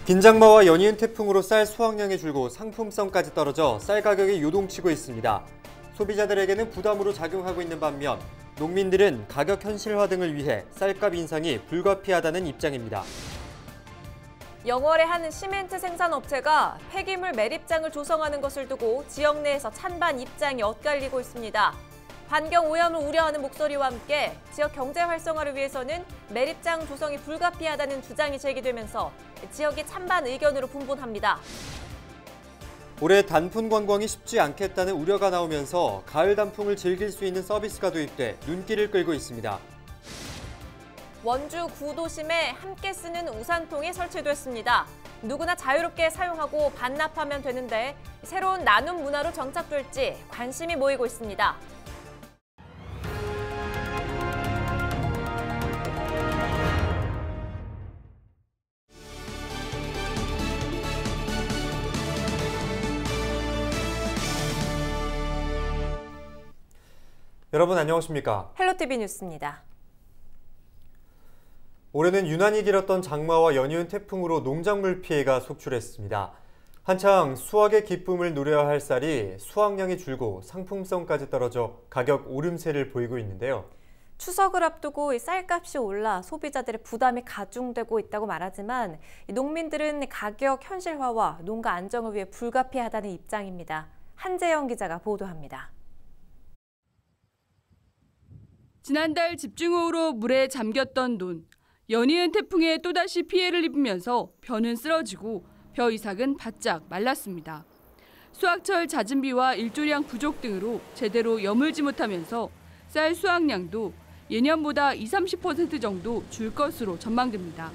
빈장마와 연이은 태풍으로 쌀 수확량이 줄고 상품성까지 떨어져 쌀 가격이 요동치고 있습니다. 소비자들에게는 부담으로 작용하고 있는 반면 농민들은 가격 현실화 등을 위해 쌀값 인상이 불가피하다는 입장입니다. 영월의 한 시멘트 생산업체가 폐기물 매립장을 조성하는 것을 두고 지역 내에서 찬반 입장이 엇갈리고 있습니다. 환경 오염을 우려하는 목소리와 함께 지역 경제 활성화를 위해서는 매립장 조성이 불가피하다는 주장이 제기되면서 지역이 찬반 의견으로 분분합니다. 올해 단풍 관광이 쉽지 않겠다는 우려가 나오면서 가을 단풍을 즐길 수 있는 서비스가 도입돼 눈길을 끌고 있습니다. 원주 구도심에 함께 쓰는 우산통이 설치됐습니다. 누구나 자유롭게 사용하고 반납하면 되는데 새로운 나눔 문화로 정착될지 관심이 모이고 있습니다. 여러분 안녕하십니까? 헬로티비 뉴스입니다. 올해는 유난히 길었던 장마와 연이은 태풍으로 농작물 피해가 속출했습니다. 한창 수확의 기쁨을 누려야 할 쌀이 수확량이 줄고 상품성까지 떨어져 가격 오름세를 보이고 있는데요. 추석을 앞두고 쌀값이 올라 소비자들의 부담이 가중되고 있다고 말하지만 농민들은 가격 현실화와 농가 안정을 위해 불가피하다는 입장입니다. 한재영 기자가 보도합니다. 지난달 집중호우로 물에 잠겼던 논. 연이은 태풍에 또다시 피해를 입으면서 벼는 쓰러지고 벼 이삭은 바짝 말랐습니다. 수확철 잦은 비와 일조량 부족 등으로 제대로 여물지 못하면서 쌀 수확량도 예년보다 20-30% 정도 줄 것으로 전망됩니다.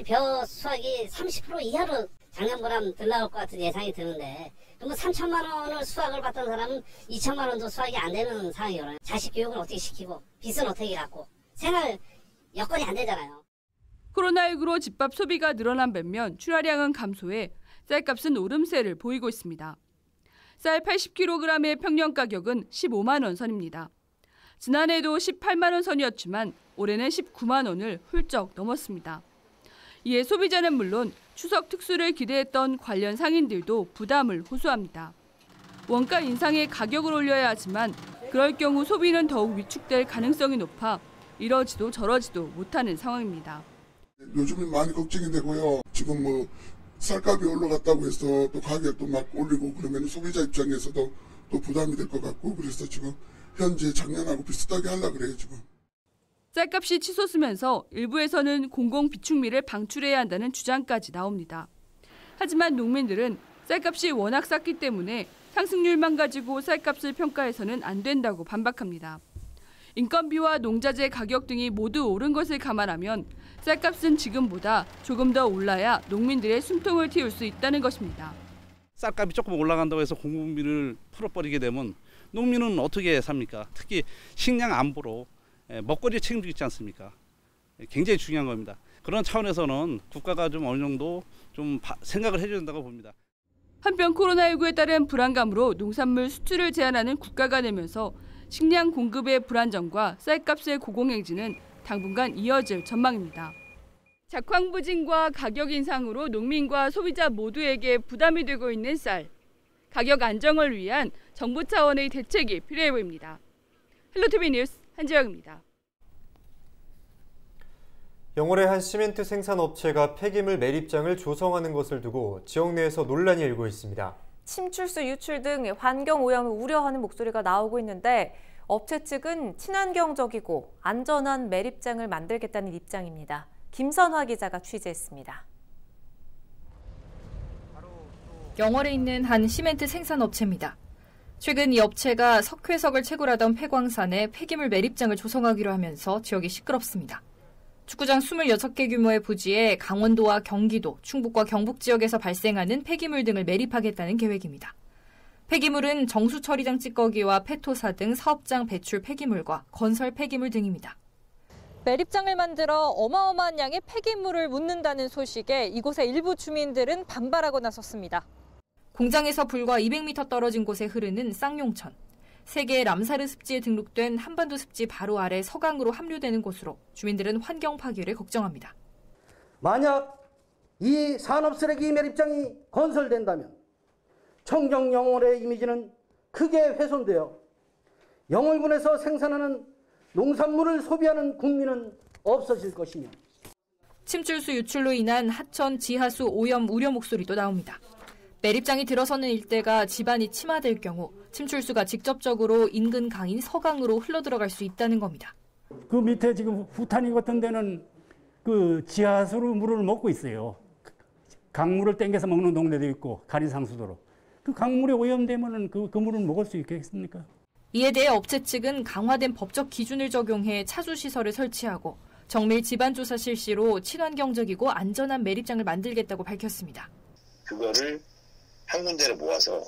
벼 수확이 30% 이하로 작년보다는 덜 나올 것 같은 예상이 드는데 그럼 3천만 원을 수확을 받던 사람은 2천만 원도 수확이 안 되는 상황이거든요. 자식 교육은 어떻게 시키고 빚은 어떻게 갚고 생활 여건이 안 되잖아요. 코로나19로 집밥 소비가 늘어난 반면 출하량은 감소해 쌀값은 오름세를 보이고 있습니다. 쌀 80kg의 평년 가격은 15만 원 선입니다. 지난해도 18만 원 선이었지만 올해는 19만 원을 훌쩍 넘었습니다. 이에 소비자는 물론 추석 특수를 기대했던 관련 상인들도 부담을 호소합니다. 원가 인상에 가격을 올려야 하지만 그럴 경우 소비는 더욱 위축될 가능성이 높아 이러지도 저러지도 못하는 상황입니다. 요즘은 많이 걱정이 되고요. 지금 뭐 쌀값이 올라갔다고 해서 또 가격도 막 올리고 그러면 소비자 입장에서도 또 부담이 될 것 같고 그래서 지금 현재 작년하고 비슷하게 하려고 그래요 지금. 쌀값이 치솟으면서 일부에서는 공공비축미를 방출해야 한다는 주장까지 나옵니다. 하지만 농민들은 쌀값이 워낙 쌌기 때문에 상승률만 가지고 쌀값을 평가해서는 안 된다고 반박합니다. 인건비와 농자재 가격 등이 모두 오른 것을 감안하면 쌀값은 지금보다 조금 더 올라야 농민들의 숨통을 틔울 수 있다는 것입니다. 쌀값이 조금 올라간다고 해서 공급비를 풀어버리게 되면 농민은 어떻게 삽니까? 특히 식량 안보로 먹거리 책임지고 있지 않습니까? 굉장히 중요한 겁니다. 그런 차원에서는 국가가 좀 어느 정도 좀 생각을 해줘야 된다고 봅니다. 한편 코로나19에 따른 불안감으로 농산물 수출을 제한하는 국가가 되면서 식량 공급의 불안정과 쌀값의 고공행진은 당분간 이어질 전망입니다. 작황 부진과 가격 인상으로 농민과 소비자 모두에게 부담이 되고 있는 쌀. 가격 안정을 위한 정부 차원의 대책이 필요해 보입니다. 헬로티비 뉴스 한재영입니다. 영월의 한 시멘트 생산업체가 폐기물 매립장을 조성하는 것을 두고 지역 내에서 논란이 일고 있습니다. 침출수 유출 등 환경 오염을 우려하는 목소리가 나오고 있는데 업체 측은 친환경적이고 안전한 매립장을 만들겠다는 입장입니다. 김선화 기자가 취재했습니다. 영월에 있는 한 시멘트 생산업체입니다. 최근 이 업체가 석회석을 채굴하던 폐광산에 폐기물 매립장을 조성하기로 하면서 지역이 시끄럽습니다. 축구장 26개 규모의 부지에 강원도와 경기도, 충북과 경북 지역에서 발생하는 폐기물 등을 매립하겠다는 계획입니다. 폐기물은 정수처리장 찌꺼기와 폐토사 등 사업장 배출 폐기물과 건설 폐기물 등입니다. 매립장을 만들어 어마어마한 양의 폐기물을 묻는다는 소식에 이곳의 일부 주민들은 반발하고 나섰습니다. 공장에서 불과 200m 떨어진 곳에 흐르는 쌍용천. 세계 람사르 습지에 등록된 한반도 습지 바로 아래 서강으로 합류되는 곳으로 주민들은 환경 파괴를 걱정합니다. 만약 이 산업쓰레기 매립장이 건설된다면 청정 영월의 이미지는 크게 훼손되어 영월군에서 생산하는 농산물을 소비하는 국민은 없어질 것이며 침출수 유출로 인한 하천 지하수 오염 우려 목소리도 나옵니다. 매립장이 들어서는 일대가 지반이 침하될 경우 침출수가 직접적으로 인근 강인 서강으로 흘러들어갈 수 있다는 겁니다. 그 밑에 지금 후타니 같은 데는 그 지하수로 물을 먹고 있어요. 강물을 땡겨서 먹는 동네도 있고 가리상수도로. 그 강물이 오염되면은 그 물을 먹을 수 있겠습니까? 이에 대해 업체 측은 강화된 법적 기준을 적용해 차주 시설을 설치하고 정밀 지반 조사 실시로 친환경적이고 안전한 매립장을 만들겠다고 밝혔습니다. 그거를 한 군데로 모아서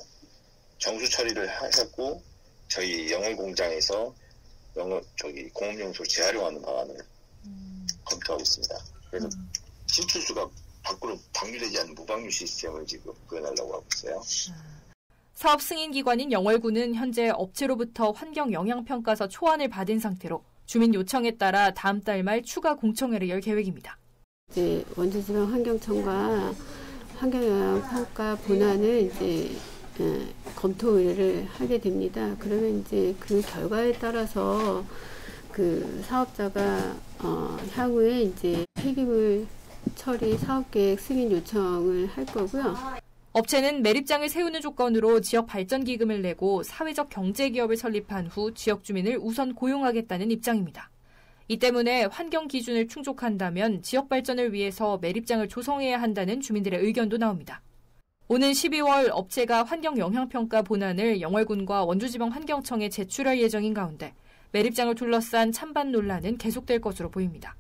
정수 처리를 하셨고 저희 영월 공장에서 공업용수를 재활용하는 방안을 검토하고 있습니다. 그래서 침출수가 밖으로 방류되지 않는 무방류 시스템을 지금 구현하려고 하고 있어요. 사업 승인 기관인 영월군은 현재 업체로부터 환경 영향평가서 초안을 받은 상태로 주민 요청에 따라 다음 달 말 추가 공청회를 열 계획입니다. 이제 원주지방환경청과 환경영향평가 본안을 이제 검토 의뢰를 하게 됩니다. 그러면 이제 그 결과에 따라서 그 사업자가 향후에 이제 폐기물 처리 사업계획 승인 요청을 할 거고요. 업체는 매립장을 세우는 조건으로 지역 발전 기금을 내고 사회적 경제 기업을 설립한 후 지역 주민을 우선 고용하겠다는 입장입니다. 이 때문에 환경 기준을 충족한다면 지역 발전을 위해서 매립장을 조성해야 한다는 주민들의 의견도 나옵니다. 오는 12월 업체가 환경 영향평가 본안을 영월군과 원주지방환경청에 제출할 예정인 가운데 매립장을 둘러싼 찬반 논란은 계속될 것으로 보입니다.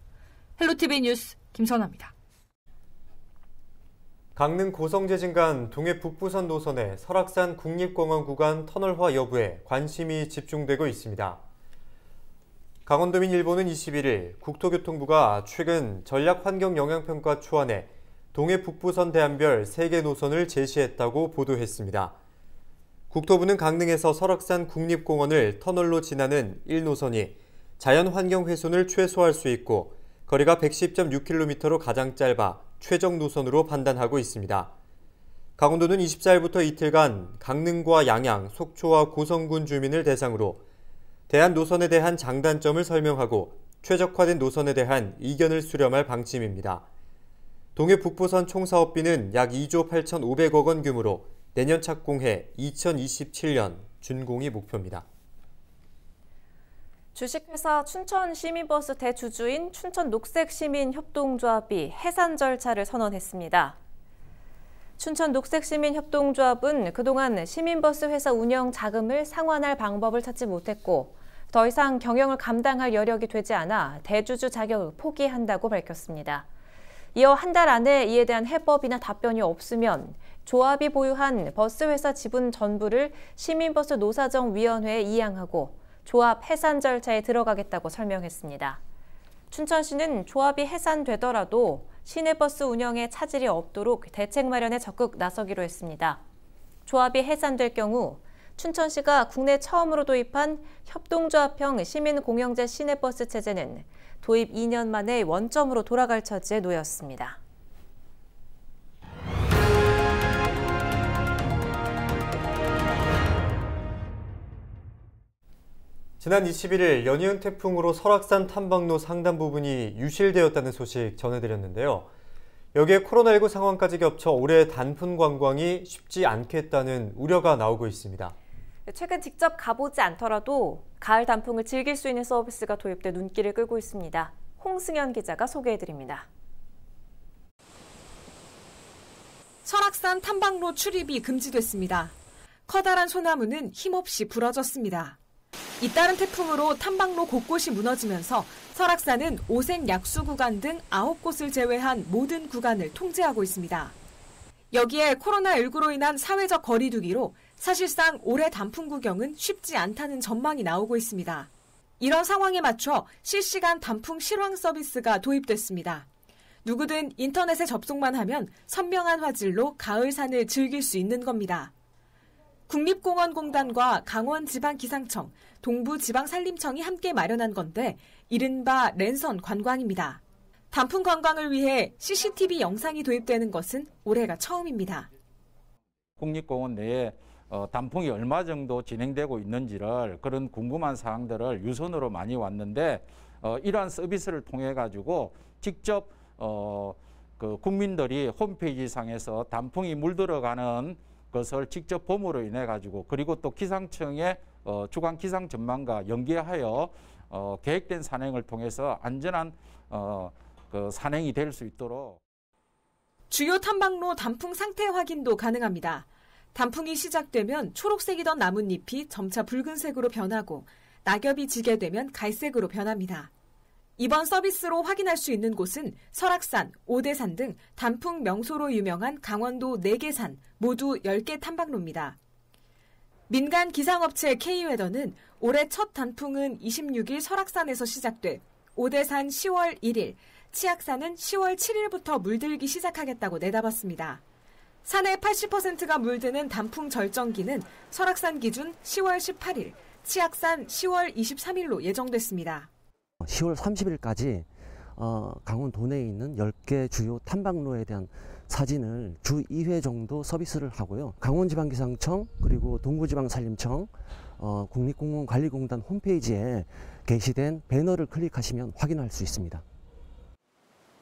헬로티비 뉴스 김선아입니다. 강릉 고성제진간 동해 북부선 노선의 설악산 국립공원 구간 터널화 여부에 관심이 집중되고 있습니다. 강원도민일보는 21일 국토교통부가 최근 전략환경영향평가 초안에 동해 북부선 대안별 3개 노선을 제시했다고 보도했습니다. 국토부는 강릉에서 설악산 국립공원을 터널로 지나는 1노선이 자연환경 훼손을 최소화할 수 있고 거리가 110.6km로 가장 짧아 최적 노선으로 판단하고 있습니다. 강원도는 24일부터 이틀간 강릉과 양양, 속초와 고성군 주민을 대상으로 대안 노선에 대한 장단점을 설명하고 최적화된 노선에 대한 이견을 수렴할 방침입니다. 동해 북부선 총 사업비는 약 2조 8,500억 원 규모로 내년 착공해 2027년 준공이 목표입니다. 주식회사 춘천시민버스 대주주인 춘천녹색시민협동조합이 해산 절차를 선언했습니다. 춘천녹색시민협동조합은 그동안 시민버스 회사 운영 자금을 상환할 방법을 찾지 못했고 더 이상 경영을 감당할 여력이 되지 않아 대주주 자격을 포기한다고 밝혔습니다. 이어 한 달 안에 이에 대한 해법이나 답변이 없으면 조합이 보유한 버스회사 지분 전부를 시민버스 노사정위원회에 이양하고 조합 해산 절차에 들어가겠다고 설명했습니다. 춘천시는 조합이 해산되더라도 시내버스 운영에 차질이 없도록 대책 마련에 적극 나서기로 했습니다. 조합이 해산될 경우 춘천시가 국내 처음으로 도입한 협동조합형 시민공영제 시내버스 체제는 도입 2년 만에 원점으로 돌아갈 처지에 놓였습니다. 지난 21일 연이은 태풍으로 설악산 탐방로 상단 부분이 유실되었다는 소식 전해드렸는데요. 여기에 코로나19 상황까지 겹쳐 올해 단풍 관광이 쉽지 않겠다는 우려가 나오고 있습니다. 최근 직접 가보지 않더라도 가을 단풍을 즐길 수 있는 서비스가 도입돼 눈길을 끌고 있습니다. 홍승현 기자가 소개해드립니다. 설악산 탐방로 출입이 금지됐습니다. 커다란 소나무는 힘없이 부러졌습니다. 잇따른 태풍으로 탐방로 곳곳이 무너지면서 설악산은 오색 약수 구간 등 9곳을 제외한 모든 구간을 통제하고 있습니다. 여기에 코로나19로 인한 사회적 거리 두기로 사실상 올해 단풍 구경은 쉽지 않다는 전망이 나오고 있습니다. 이런 상황에 맞춰 실시간 단풍 실황 서비스가 도입됐습니다. 누구든 인터넷에 접속만 하면 선명한 화질로 가을산을 즐길 수 있는 겁니다. 국립공원공단과 강원지방기상청, 동부지방산림청이 함께 마련한 건데 이른바 랜선 관광입니다. 단풍 관광을 위해 CCTV 영상이 도입되는 것은 올해가 처음입니다. 국립공원 내에 단풍이 얼마 정도 진행되고 있는지를 그런 궁금한 사항들을 유선으로 많이 왔는데 이러한 서비스를 통해 가지고 직접 그 국민들이 홈페이지 상에서 단풍이 물들어가는 것을 직접 봄으로 인해 가지고 그리고 또 기상청의 주간 기상 전망과 연계하여 계획된 산행을 통해서 안전한 그 산행이 될 수 있도록 주요 탐방로 단풍 상태 확인도 가능합니다. 단풍이 시작되면 초록색이던 나뭇잎이 점차 붉은색으로 변하고 낙엽이 지게 되면 갈색으로 변합니다. 이번 서비스로 확인할 수 있는 곳은 설악산, 오대산 등 단풍 명소로 유명한 강원도 4개 산 모두 10개 탐방로입니다. 민간 기상업체 K웨더는 올해 첫 단풍은 26일 설악산에서 시작돼 오대산 10월 1일, 치악산은 10월 7일부터 물들기 시작하겠다고 내다봤습니다. 산의 80%가 물드는 단풍 절정기는 설악산 기준 10월 18일, 치악산 10월 23일로 예정됐습니다. 10월 30일까지 강원 도내에 있는 10개 주요 탐방로에 대한 사진을 주 2회 정도 서비스를 하고요. 강원지방기상청 그리고 동부지방산림청 국립공원관리공단 홈페이지에 게시된 배너를 클릭하시면 확인할 수 있습니다.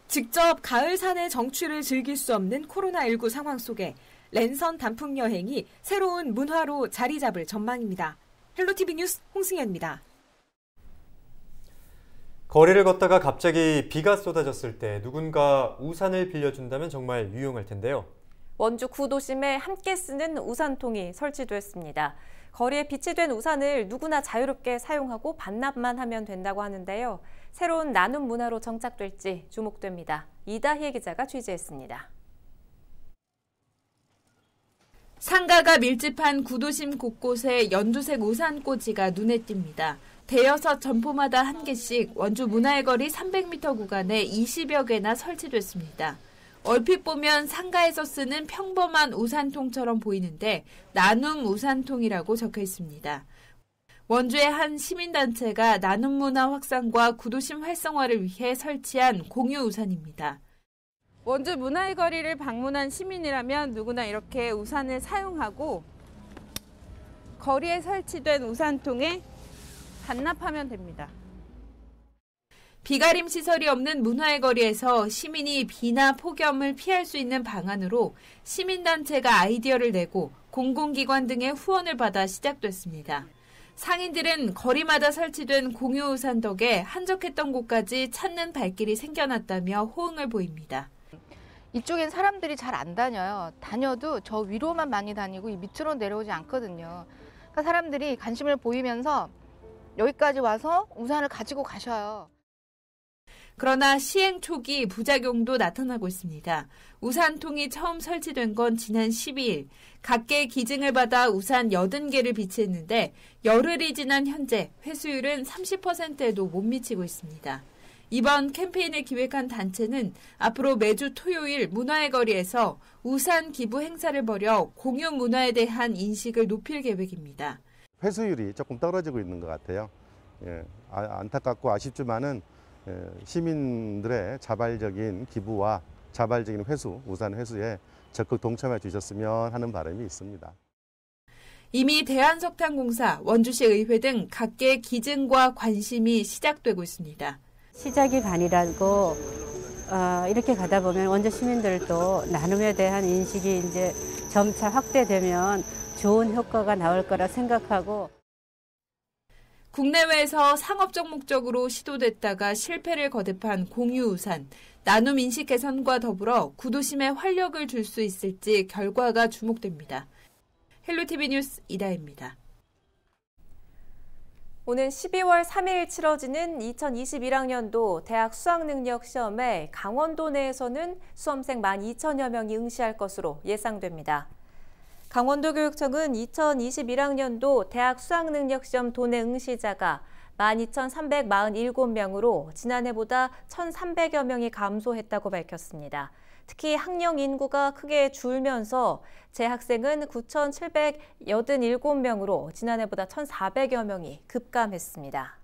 직접 가을 산의 정취를 즐길 수 없는 코로나19 상황 속에 랜선 단풍 여행이 새로운 문화로 자리 잡을 전망입니다. 헬로티비 뉴스 홍승현입니다. 거리를 걷다가 갑자기 비가 쏟아졌을 때 누군가 우산을 빌려준다면 정말 유용할 텐데요. 원주 구도심에 함께 쓰는 우산통이 설치됐습니다. 거리에 비치된 우산을 누구나 자유롭게 사용하고 반납만 하면 된다고 하는데요. 새로운 나눔 문화로 정착될지 주목됩니다. 이다희 기자가 취재했습니다. 상가가 밀집한 구도심 곳곳에 연두색 우산꽂이가 눈에 띕니다. 대여섯 점포마다 한 개씩 원주 문화의 거리 300m 구간에 20여 개나 설치됐습니다. 얼핏 보면 상가에서 쓰는 평범한 우산통처럼 보이는데 나눔 우산통이라고 적혀 있습니다. 원주의 한 시민단체가 나눔 문화 확산과 구도심 활성화를 위해 설치한 공유 우산입니다. 원주 문화의 거리를 방문한 시민이라면 누구나 이렇게 우산을 사용하고 거리에 설치된 우산통에 반납하면 됩니다. 비가림 시설이 없는 문화의 거리에서 시민이 비나 폭염을 피할 수 있는 방안으로 시민단체가 아이디어를 내고 공공기관 등의 후원을 받아 시작됐습니다. 상인들은 거리마다 설치된 공유 우산 덕에 한적했던 곳까지 찾는 발길이 생겨났다며 호응을 보입니다. 이쪽엔 사람들이 잘 안 다녀요. 다녀도 저 위로만 많이 다니고 이 밑으로 내려오지 않거든요. 그러니까 사람들이 관심을 보이면서 여기까지 와서 우산을 가지고 가셔요. 그러나 시행 초기 부작용도 나타나고 있습니다. 우산통이 처음 설치된 건 지난 12일. 각계 기증을 받아 우산 80개를 비치했는데 열흘이 지난 현재 회수율은 30%에도 못 미치고 있습니다. 이번 캠페인을 기획한 단체는 앞으로 매주 토요일 문화의 거리에서 우산 기부 행사를 벌여 공유 문화에 대한 인식을 높일 계획입니다. 회수율이 조금 떨어지고 있는 것 같아요. 안타깝고 아쉽지만은 시민들의 자발적인 기부와 자발적인 회수, 우산 회수에 적극 동참해 주셨으면 하는 바람이 있습니다. 이미 대한석탄공사, 원주시 의회 등 각계 기증과 관심이 시작되고 있습니다. 시작이 반이라고 이렇게 가다 보면 원주 시민들도 나눔에 대한 인식이 이제 점차 확대되면 좋은 효과가 나올 거라 생각하고 국내외에서 상업적 목적으로 시도됐다가 실패를 거듭한 공유 우산, 나눔 인식 개선과 더불어 구도심에 활력을 줄 수 있을지 결과가 주목됩니다. 헬로티비 뉴스 이다혜입니다. 오는 12월 3일 치러지는 2021학년도 대학 수학능력 시험에 강원도 내에서는 수험생 12,000여 명이 응시할 것으로 예상됩니다. 강원도교육청은 2021학년도 대학 수학능력시험 도내 응시자가 12,347명으로 지난해보다 1,300여 명이 감소했다고 밝혔습니다. 특히 학령 인구가 크게 줄면서 재학생은 9,787명으로 지난해보다 1,400여 명이 급감했습니다.